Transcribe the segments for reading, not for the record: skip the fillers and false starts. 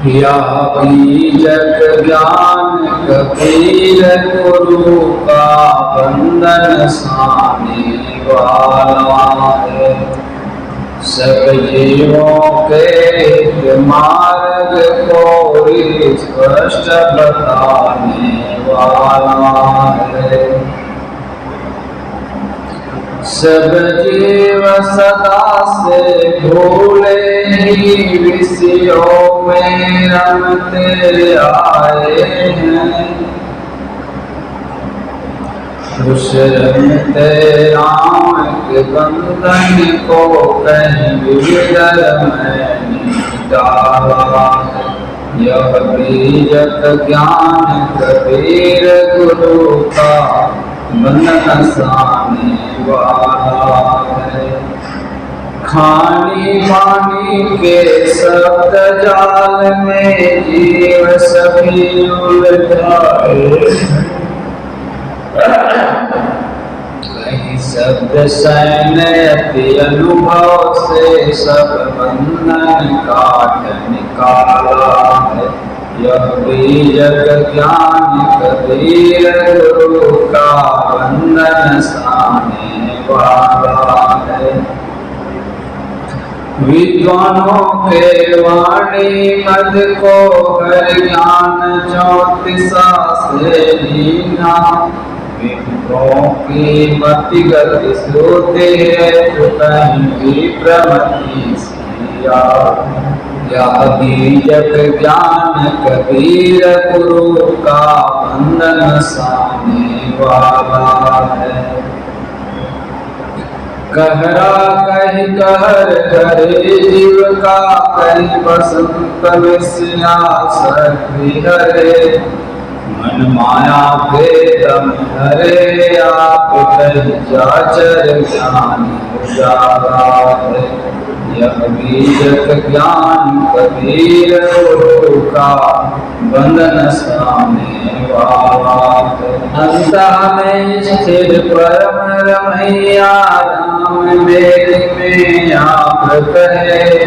यह बीजक ज्ञान कबीर गुरु का बंधन साने वाला है। सब जीवों के मार्ग को स्पष्ट बताने वाला है। सब जीव सदा से भूले ही विषयों में रमते आए हैं। उस रमते राम के बंधन को कहीं विदर में डाला। यह बीजक ज्ञान कबीर गुरु का बंधन साने वाला है। खानी पानी के शब्द जाल में जीव सभी उलझाए। कहीं शब्द सैन्य अनुभव से सब बंधन काट निकाला है। यह बीजक ज्ञान कबीर गुरु का बंधन साने वाला है। विद्वानों के वाणी मद को हर ज्ञान ज्योतिषा से लीना। विद्रों की मति गति श्रुति है तो कहीं भी प्रमति सिया। यह बीजक ज्ञान कबीर गुरु का बंधन साने वाला है। कहरा कहीं कहर करे जीव का, कहीं बसंत विषया सखी हरे। मन माया भेदम हरे आप कहीं जाचर ज्ञान उजाला है। यह बीजक ज्ञान कबीर गुरु का बंधन साने वाला है। अंत में स्थिर परम रमैया राम मेरे में आप कहे।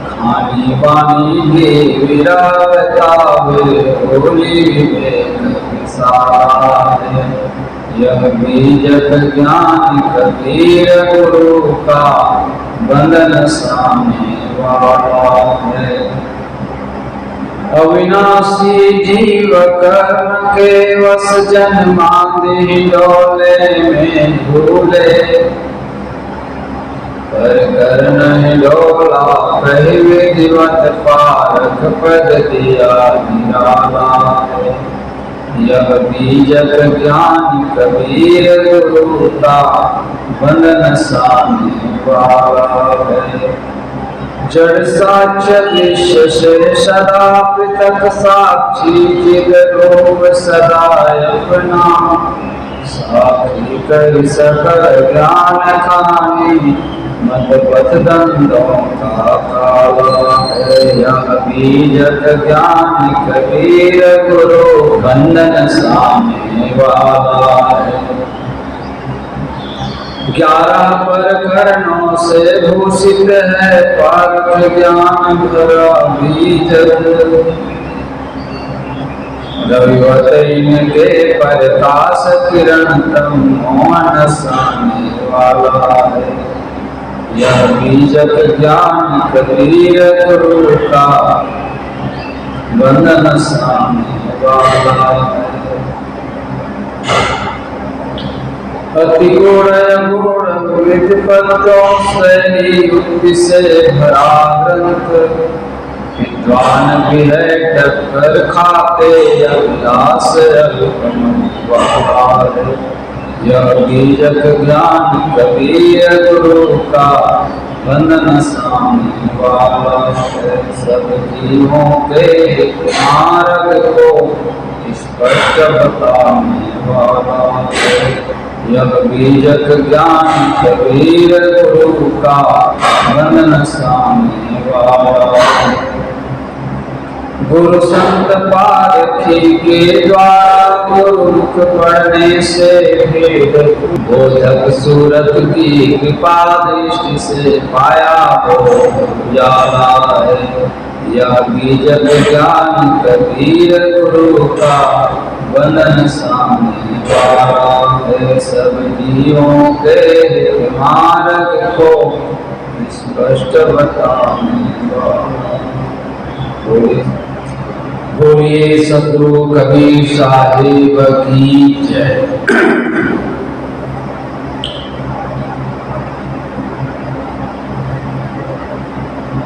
खानी पानी भी विरावता होली विवेक विसारा है। यह बीजक ज्ञान कबीर गुरु का बंधन साने वाला है। अविनाशी जीव कर्म के वश जन्मादि डोले में झूले। पर कर नहीं डोला कही विधिवत पारक पद दिया निराला है। यह बीजक ज्ञान कबीर गुरु का बंधन साने वाला है। जड़ साक्ष्य से सदा पृथक साक्षी जिग रूप सदा अपना। साक्षी कर सकल ज्ञान खानी मत पथ दंडों का काला है। यह बीजक ज्ञान कबीर गुरु बंधन साने वाला है। 11 प्रकरणों से भूषित है पारक ज्ञान भरा बीजक। रविवत इनके प्रकाश किरण तम मोहन साने वाला है। यह बीजक ज्ञान कबीर गुरु का बंधन साने वाला है। अति गुण गुण विद पदों से युक्ति से भरा ग्रंथ। विद्वान भी है टक्कर खाते अभिलाष अल्पमत। यह बीजक ज्ञान कबीर गुरु का बंधन साने वाला है। सब जीवों के मार्ग को स्पष्ट बताने वाला है। यह बीजक ज्ञान कबीर गुरु का बंधन साने वाला है। गुरु संत पारखी के द्वारा गुरुमुख पढ़ने से भेद। बोधक सूरत की कृपा दृष्टि से पाया हो जाला है। है। यागी जग ज्ञान कबीर गुरु का, वंदन सामने वाला है। सब जीवों के मार्ग को स्पष्ट बताने वाला। बोलिए सतगुरु कबीर साहिब की जय।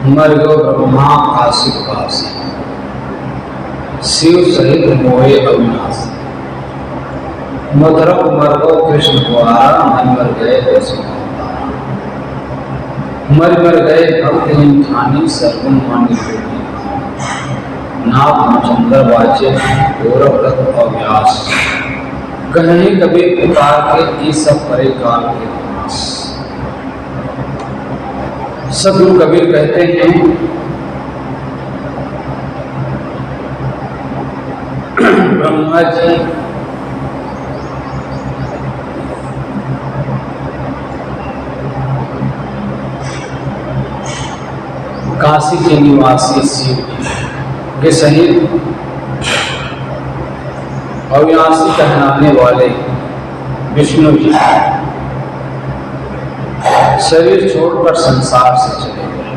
मर गो ब्रह्मा काशी वासी, शिव सहित मोहे अविनाशी। मधुरक मर गो कृष्ण द्वारा, मन मर गए मर गए भक्त ठानी। सर्वम मानी नाथ चंद्र वाचे गौरव अव्यास। कहीं कभी पुकार के ये सब परे काल के विनाश। सतगुरु कबीर कहते हैं ब्रह्मा जी काशी के निवासी शिव के सहित अविनाशी कहलाने वाले विष्णु जी शरीर छोड़कर संसार से चले गए।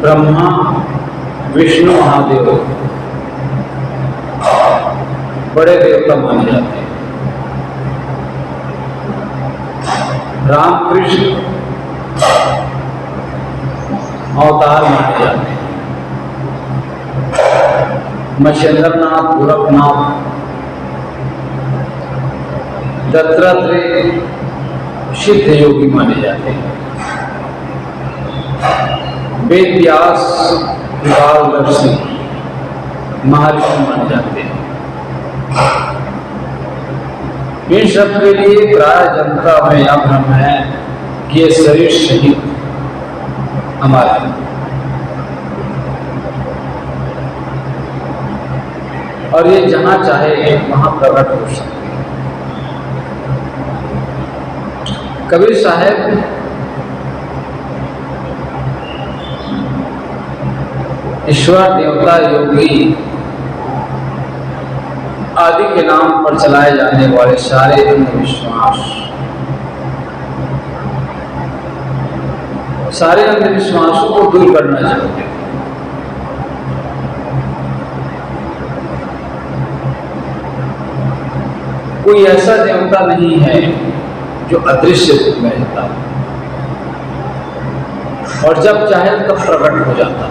ब्रह्मा विष्णु महादेव बड़े देवता माने जाते हैं। रामकृष्ण अवतार माने जाते हैं। मच्छेंद्रनाथ, गोरखनाथ, दत्तात्रेय सिद्ध योगी माने जाते हैं। वेद व्यास कालदर्शी महर्षि माने जाते हैं। इन सब के लिए प्राय जनता में यह भ्रम है कि ये शरीर शहीद हमारा और ये जहां चाहे वहां प्रकट हो सकते। कबीर साहब ईश्वर, देवता, योगी आदि के नाम पर चलाए जाने वाले सारे अंधविश्वासों को दूर करना चाहिए। कोई ऐसा देवता नहीं है जो अदृश्य रूप में रहता और जब चाहे तब प्रकट हो जाता।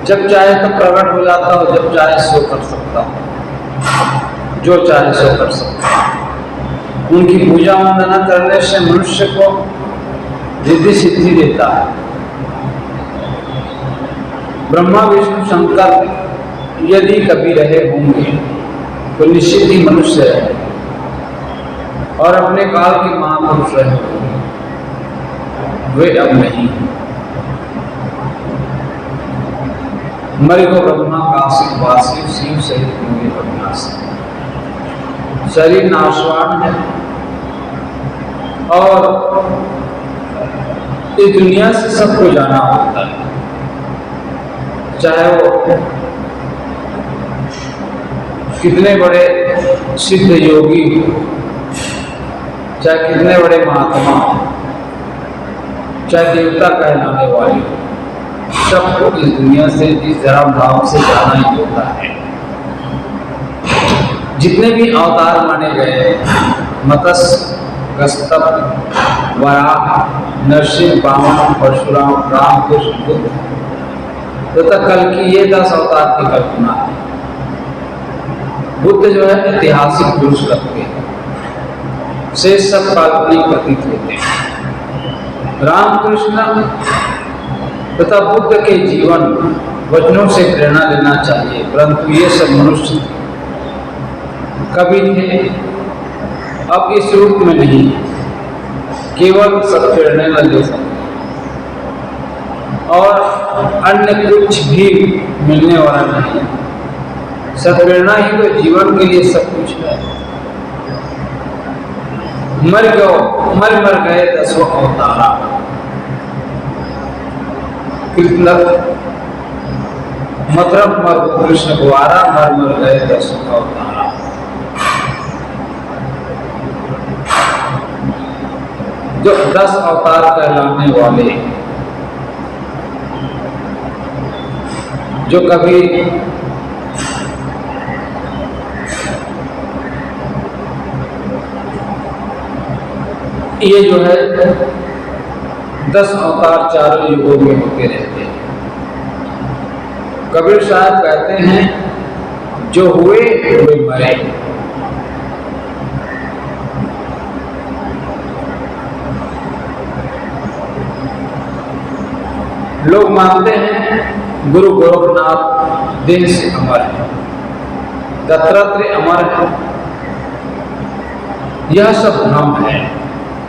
जब चाहे तब प्रकट हो जाता हो, जब चाहे सो कर सकता हो, जो चाहे सो कर सकता हो। उनकी पूजा वंदना करने से मनुष्य को रिद्धि सिद्धि देता है। ब्रह्मा विष्णु शंकर यदि कभी रहे होंगे तो निश्चित ही मनुष्य रहे और अपने काल के महापुरुष रहे होंगे। वे अब नहीं। मरि को ब्रह्मा काशी वासी, शिव सहित होंगे अविनाशी। शरीर नाशवान है और इस दुनिया से सबको जाना होता है, चाहे वो कितने बड़े सिद्ध योगी हो, चाहे कितने बड़े महात्मा, चाहे देवता कहलाने वाले हो, सबको इस दुनिया से इस धर्म भाव से जाना ही होता है। जितने भी अवतार माने गए, मत्स्य, कस्तप, वराह, नरसिंह, वामन, परशुराम, रामकृष्ण, बुद्ध तथा कल की ये 10 अवतार की कल्पना है। बुद्ध जो है ऐतिहासिक पुरुष लगते हैं, से सब काल्पनिक प्रतीत होते हैं। रामकृष्ण तथा बुद्ध के जीवन वचनों से प्रेरणा लेना चाहिए, परंतु ये सब मनुष्य कभी थे, अब इस रूप में नहीं, केवल सब प्रेरणा ले सकते और अन्य कुछ भी मिलने वाला नहीं। सत्प्रेरणा ही तो जीवन के लिए सब कुछ है। मर गए 10 अवतारा, कृष्ण मतलब मर कृष्ण द्वारा मर गए 10 अवतारा। जो 10 अवतार कहलाने वाले, जो कभी ये जो है 10 अवतार चारों युगों में होते रहते हैं। कबीर साहब कहते हैं जो हुए वे मरे। लोग मानते हैं गुरु गोरखनाथ दिन से अमर है, दत्तात्रेय अमर है। यह सब भ्रम है।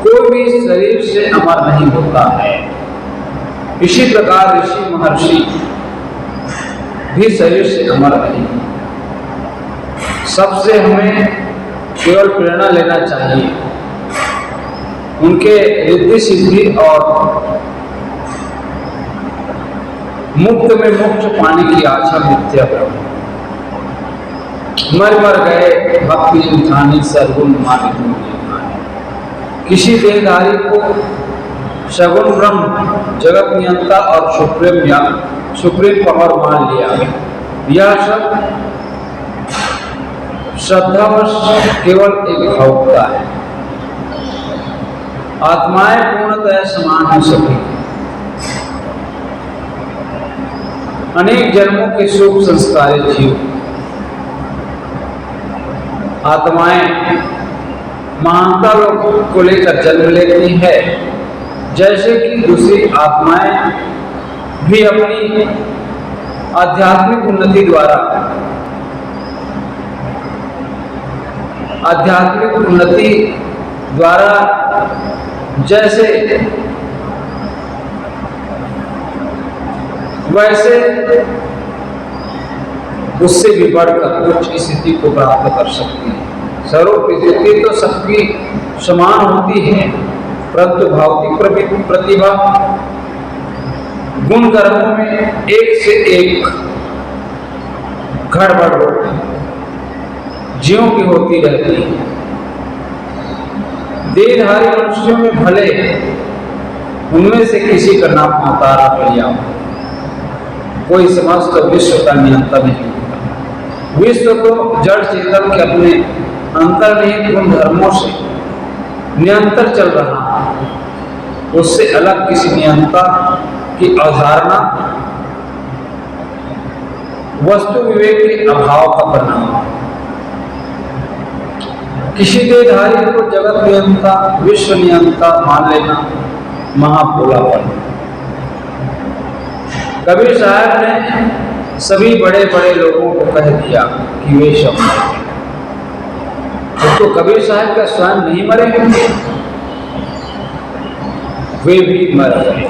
कोई भी शरीर से अमर नहीं होता है। इसी प्रकार ऋषि महर्षि भी शरीर से अमर नहीं। सबसे हमें केवल प्रेरणा लेना चाहिए। उनके रिद्धि सिद्धि और मुक्त में मोक्ष पाने की आशा मिथ्या भ्रम। मर गए भक्ति इंसानी सरगुण मालिक। किसी देहधारी को सगुण ब्रह्म जगत नियंता और सुप्रीम पावर मान लिया। यह सब श्रद्धावश केवल एक भावुकता है। आत्माएं पूर्णतः समान हो सकी। अनेक जन्मों के सुख संस्कारित जीव आत्माएं महानता लोगों को लेकर जन्म लेती है, जैसे कि दूसरी आत्माएं भी अपनी आध्यात्मिक उन्नति द्वारा जैसे वैसे उससे भी बढ़कर उच्च स्थिति को प्राप्त कर सकती है। स्वरूप स्थिति तो सबकी समान होती है, परंतु भौतिक प्रतिभा गुण कर्मों में एक से एक गड़बड़ जीवों की होती रहती है। देहधारी मनुष्यों में भले उनमें से किसी का नाम अवतार भैया, कोई समस्त विश्व का नियंता नहीं होता। विश्व तो जड़ चेतन के अपने अंतर्निहित गुण धर्मों से नियंतर चल रहा है। उससे अलग किसी नियंता की अवधारणा वस्तु विवेक के अभाव का परिणाम। किसी देहधारी को जगत नियंता विश्व नियंता मान लेना महाभोलापन। कबीर साहब ने सभी बड़े बड़े लोगों को कह दिया कि वे सब मरे। तो कबीर साहब का स्वयं नहीं मरे, वे भी मर गए।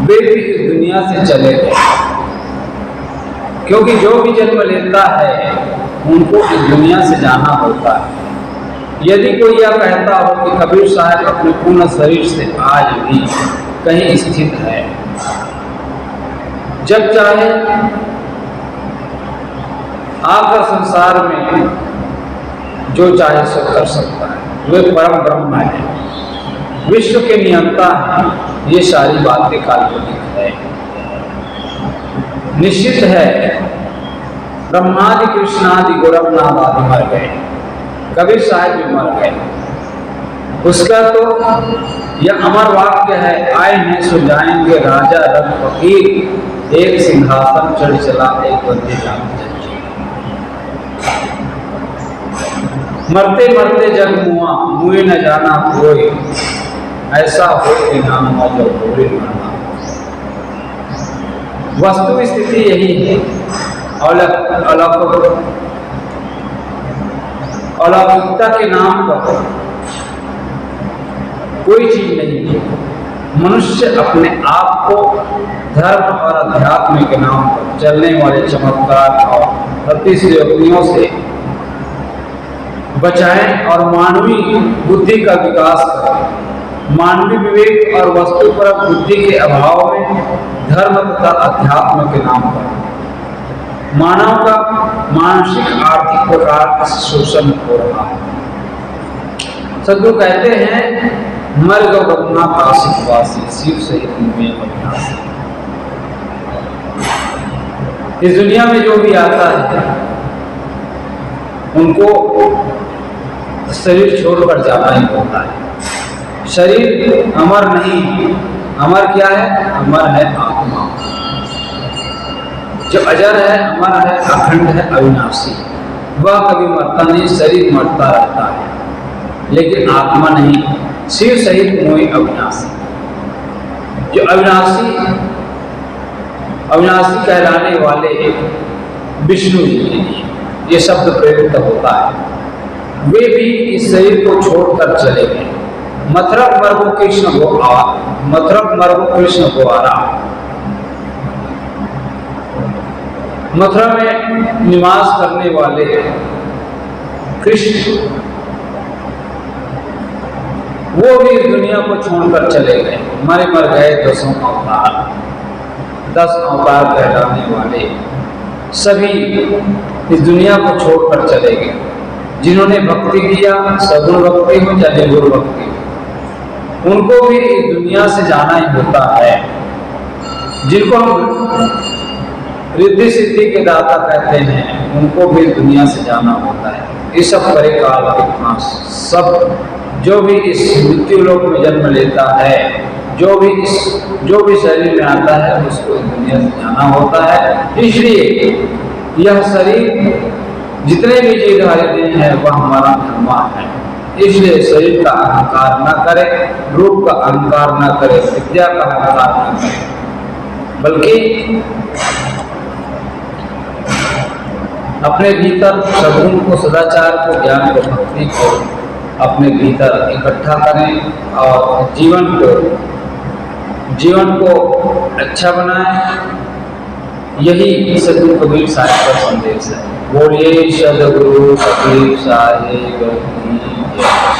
वे भी इस दुनिया से चले गए, क्योंकि जो भी जन्म लेता है उनको इस दुनिया से जाना होता है। यदि कोई यह कहता हो कि कबीर साहब अपने पूर्ण शरीर से आज भी कहीं स्थित है, जब चाहे आकर संसार में जो चाहे सो कर सकता है, वे परम ब्रह्म है, विश्व के नियंता है, ये सारी बातें काल्पनिक है। निश्चित है ब्रह्मादि कृष्णादि गोरखनाथ आदि मर गए, कबीर साहब भी मर गए। उसका तो यह अमर वाक्य है, आए हैं सो जाएंगे राजा रंग फकीर, एक सिंहासन चढ़ चला एक बंदे राम जंजीर। मरते मरते जग मुआ मुए न जाना कोई, ऐसा हो कि नाम हुआ जो पूरे मरना। वस्तु स्थिति यही है। अलौकिकता के नाम पर कोई चीज नहीं है। मनुष्य अपने आप को धर्म और अध्यात्म के नाम पर चलने वाले चमत्कार और अतिशयोक्तियों से बचाएं और मानवीय बुद्धि का विकास करें। मानवीय विवेक और वस्तुपरक बुद्धि के अभाव में धर्म तथा अध्यात्म के नाम पर मानव का मानसिक आर्थिक प्रकार से शोषण हो रहा है। सदगुरु कहते हैं, मर गो ब्रह्मा काशिक वासी, शिव सहित में अविनाशी। इस दुनिया में जो भी आता है उनको शरीर छोड़कर जाना ही होता है। शरीर अमर नहीं, अमर क्या है? अमर है आत्मा। जो अजर है, अमर है, अखंड है, अविनाशी। वह कभी मरता नहीं, शरीर मरता रहता है लेकिन आत्मा नहीं। शिव सहित मोहि अविनाशी। जो अविनाशी कहलाने वाले विष्णु जी के लिए ये शब्द प्रयुक्त होता है। वे भी इस शरीर को छोड़कर चले गए। मथुरक मरगो कृष्ण को आरा। मथुरा में निवास करने वाले कृष्ण वो भी इस दुनिया को छोड़कर चले गए। मर गए 10 अवतार। 10 अवतार कहलाने वाले सभी इस दुनिया को छोड़कर चले गए। जिन्होंने भक्ति किया, सगुण भक्ति हो या निर्गुण भक्ति हो, उनको भी इस दुनिया से जाना ही होता है। जिनको हम रिद्धि सिद्धि के दाता कहते हैं, उनको भी इस दुनिया से जाना होता है। ये सब परे काल के सब जो भी इस मृत्यु लोक में जन्म लेता है, जो भी शरीर में आता है, उसको इस दुनिया से जाना होता है। इसलिए यह शरीर जितने भी जीवधारी हैं वह हमारा धर्मा है। इसलिए शरीर का अहंकार न करे, रूप का अहंकार न करे, विद्या का अहंकार न करे, बल्कि अपने भीतर सद्गुण को, सदाचार को, ज्ञान को, भक्ति को अपने भीतर इकट्ठा करें और जीवन को अच्छा बनाएं। यही सद्गुरु कबीर साहिब का संदेश है। बोलिए सद्गुरु कबीर साहिब की जय।